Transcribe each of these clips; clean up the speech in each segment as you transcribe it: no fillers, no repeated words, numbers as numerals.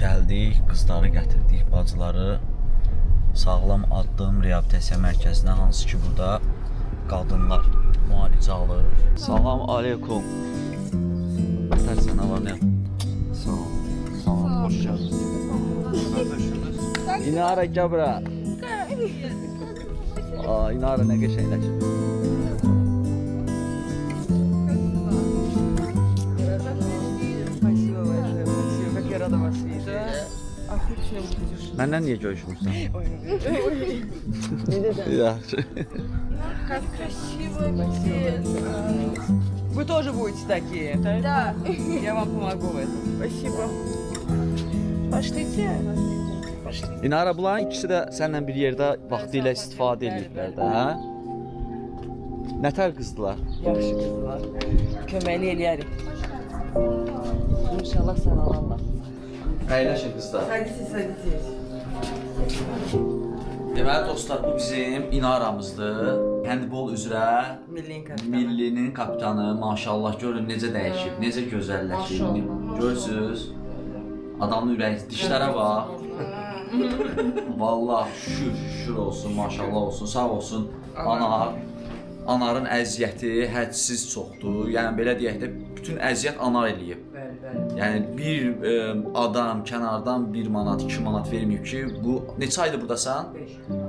Gəldik, qızları gətirdik, bacıları Sağlam Addım Reabilitasiya Mərkəzinə, hansı ki burada qadınlar müalicə alır. Salam aleykum. Tərsən, nə var, nə? Sağ ol. Salam, xoş gəldiniz. İnara gəl bura. İnara nə qəşəngləşib. Məndən niyə görüşmürsən? Yaxşı. Как красиво здесь. Вы тоже будете такие? Да. Я вам помогу в этом. Спасибо. Пошлите. İnara, bunların ikisi də səninlə bir yerdə vaxtilə istifadə edirlər də, hə? Nətər qızdılar? Yaxşı kızlar. Köməkli eləyərik. İnşallah sağalanlar. Əyləşin qızlar. Sadisiz, sadissiz. Deməli dostlar, bu bizim İnaramızdır. Handbol üzrə Milliyin kapitanı. millinin kapitanı. Maşallah, görün necə dəyişib, necə gözəlləşib. Görürsüz? Adamın ürəyi, dişlərə bax. Vallahi şükür olsun, maşallah olsun, sağ olsun anar. Anarın əziyyəti hədsiz çoxdur. Yəni belə deyək də, bütün əziyyət anar eləyib. Bəli, bəli. Yəni bir adam kənardan 1 manat, 2 manat verməyib ki, bu neçə aydır burdasan?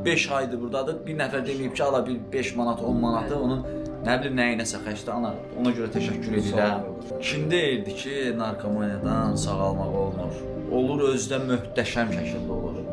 5 aydır burdadır. Bir nəfər deməyib ki, ala bir 5 manat, 10 manatı onun nə bilim nəyinəsə xərcdə. Ana, ona görə təşəkkür edirəm. Kim deyirdi ki, narkomaniyadan sağalmaq olmur? Olur, özdə möhtəşəm şəkildə olur.